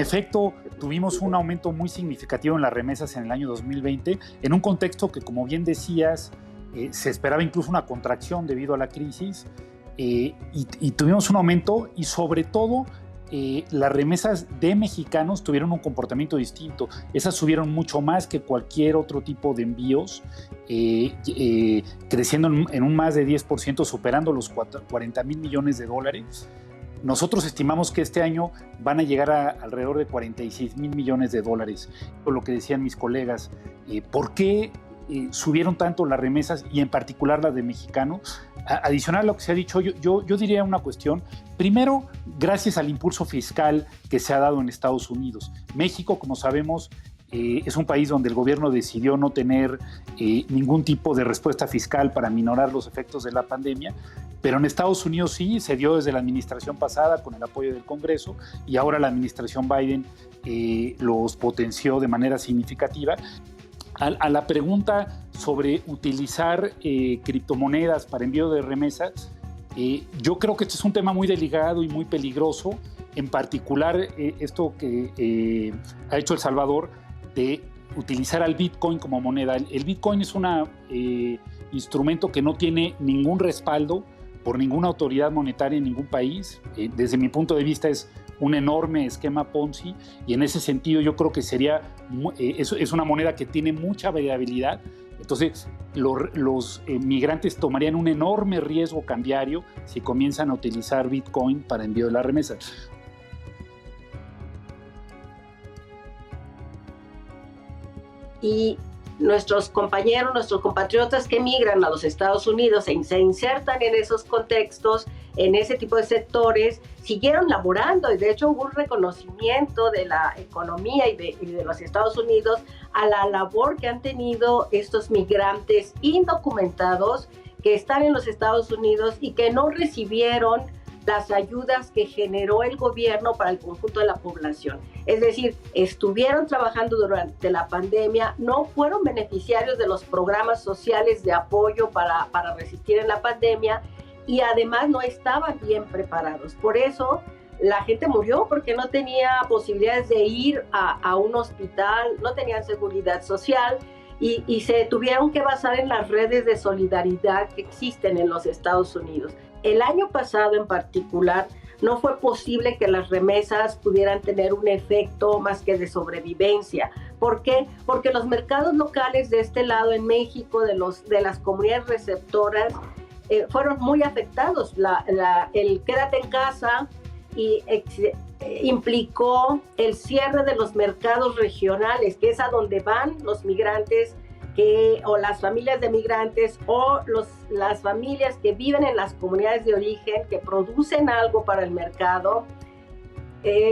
efecto, tuvimos un aumento muy significativo en las remesas en el año 2020, en un contexto que, como bien decías, se esperaba incluso una contracción debido a la crisis, y tuvimos un aumento, y sobre todo las remesas de mexicanos tuvieron un comportamiento distinto. Esas subieron mucho más que cualquier otro tipo de envíos, creciendo en un más de 10%, superando los 40,000 millones de dólares. Nosotros estimamos que este año van a llegar a alrededor de 46,000 millones de dólares. Por lo que decían mis colegas, ¿por qué subieron tanto las remesas y en particular las de mexicanos? Adicional a lo que se ha dicho, yo diría una cuestión. Primero, gracias al impulso fiscal que se ha dado en Estados Unidos. México, como sabemos, es un país donde el gobierno decidió no tener ningún tipo de respuesta fiscal para minorar los efectos de la pandemia, pero en Estados Unidos sí, se dio desde la administración pasada con el apoyo del Congreso, y ahora la administración Biden los potenció de manera significativa. A la pregunta sobre utilizar criptomonedas para envío de remesas, yo creo que este es un tema muy delicado y muy peligroso, en particular esto que ha hecho El Salvador, de utilizar al Bitcoin como moneda. El Bitcoin es un instrumento que no tiene ningún respaldo por ninguna autoridad monetaria en ningún país. Desde mi punto de vista es un enorme esquema Ponzi, y en ese sentido yo creo que es una moneda que tiene mucha variabilidad. Entonces los migrantes tomarían un enorme riesgo cambiario si comienzan a utilizar Bitcoin para envío de las remesas. Y nuestros compañeros, nuestros compatriotas que migran a los Estados Unidos se insertan en esos contextos, en ese tipo de sectores, siguieron laborando, y de hecho hubo un reconocimiento de la economía y de los Estados Unidos a la labor que han tenido estos migrantes indocumentados que están en los Estados Unidos y que no recibieron las ayudas que generó el gobierno para el conjunto de la población. Es decir, estuvieron trabajando durante la pandemia, no fueron beneficiarios de los programas sociales de apoyo para resistir en la pandemia, y además no estaban bien preparados. Por eso la gente murió, porque no tenía posibilidades de ir a un hospital, no tenían seguridad social, y se tuvieron que basar en las redes de solidaridad que existen en los Estados Unidos. El año pasado en particular no fue posible que las remesas pudieran tener un efecto más que de sobrevivencia. ¿Por qué? Porque los mercados locales de este lado en México, de las comunidades receptoras, fueron muy afectados. El quédate en casa implicó el cierre de los mercados regionales, que es a donde van los migrantes o las familias de migrantes, o las familias que viven en las comunidades de origen, que producen algo para el mercado.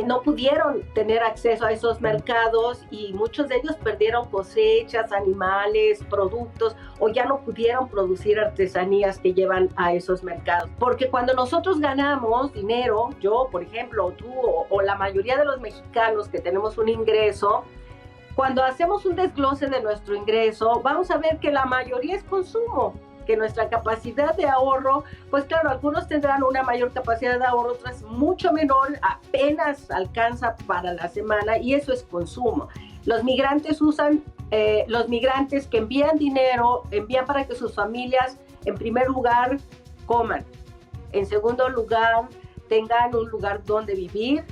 No pudieron tener acceso a esos mercados, y muchos de ellos perdieron cosechas, animales, productos, o ya no pudieron producir artesanías que llevan a esos mercados. Porque cuando nosotros ganamos dinero, yo, por ejemplo, tú o la mayoría de los mexicanos que tenemos un ingreso, cuando hacemos un desglose de nuestro ingreso, vamos a ver que la mayoría es consumo, que nuestra capacidad de ahorro, pues claro, algunos tendrán una mayor capacidad de ahorro, otras mucho menor, apenas alcanza para la semana, y eso es consumo. Los migrantes los migrantes que envían dinero, envían para que sus familias, en primer lugar, coman, en segundo lugar, tengan un lugar donde vivir,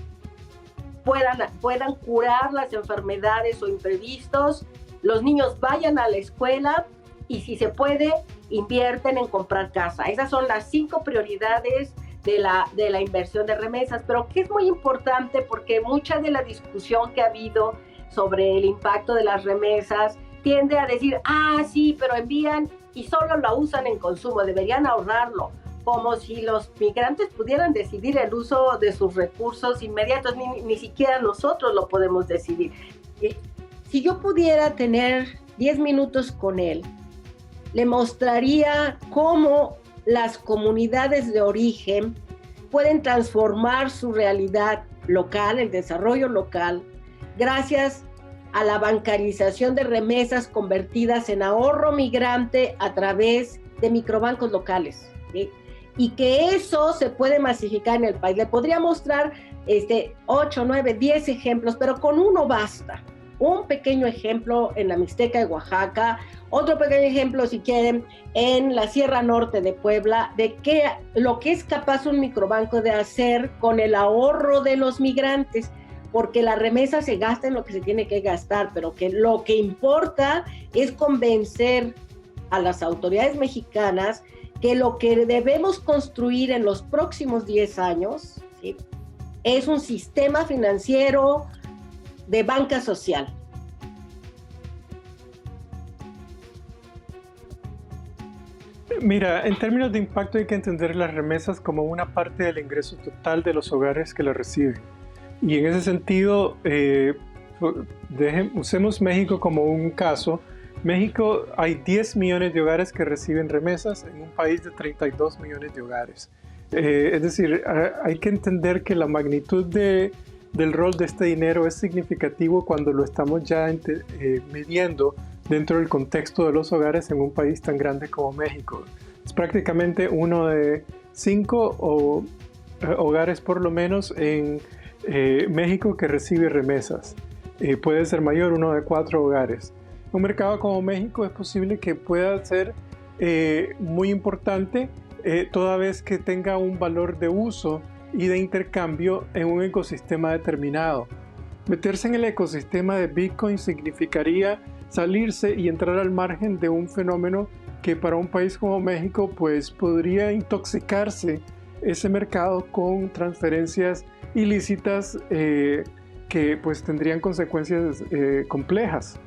puedan curar las enfermedades o imprevistos, los niños vayan a la escuela, y si se puede, invierten en comprar casa. Esas son las 5 prioridades de la inversión de remesas, pero que es muy importante, porque mucha de la discusión que ha habido sobre el impacto de las remesas tiende a decir, sí, pero envían y solo la usan en consumo, deberían ahorrarlo, como si los migrantes pudieran decidir el uso de sus recursos inmediatos. Ni siquiera nosotros lo podemos decidir. Si yo pudiera tener 10 minutos con él, le mostraría cómo las comunidades de origen pueden transformar su realidad local, el desarrollo local, gracias a la bancarización de remesas convertidas en ahorro migrante a través de microbancos locales, ¿sí? y que eso se puede masificar en el país. Le podría mostrar 8, 9, 10 ejemplos, pero con uno basta. Un pequeño ejemplo en la Mixteca de Oaxaca, otro pequeño ejemplo, si quieren, en la Sierra Norte de Puebla, de lo que es capaz un microbanco de hacer con el ahorro de los migrantes, porque la remesa se gasta en lo que se tiene que gastar, pero que lo que importa es convencer a las autoridades mexicanas que lo que debemos construir en los próximos 10 años, ¿sí?, es un sistema financiero de banca social. Mira, en términos de impacto hay que entender las remesas como una parte del ingreso total de los hogares que las reciben. Y en ese sentido, usemos México como un caso. México hay 10 millones de hogares que reciben remesas en un país de 32 millones de hogares. Es decir, hay que entender que la magnitud del rol de este dinero es significativo cuando lo estamos ya midiendo dentro del contexto de los hogares en un país tan grande como México. Es prácticamente uno de 5 hogares por lo menos en México que recibe remesas. Puede ser mayor, uno de 4 hogares. Un mercado como México es posible que pueda ser muy importante toda vez que tenga un valor de uso y de intercambio en un ecosistema determinado. Meterse en el ecosistema de Bitcoin significaría salirse y entrar al margen de un fenómeno que para un país como México pues podría intoxicarse ese mercado con transferencias ilícitas que pues tendrían consecuencias complejas.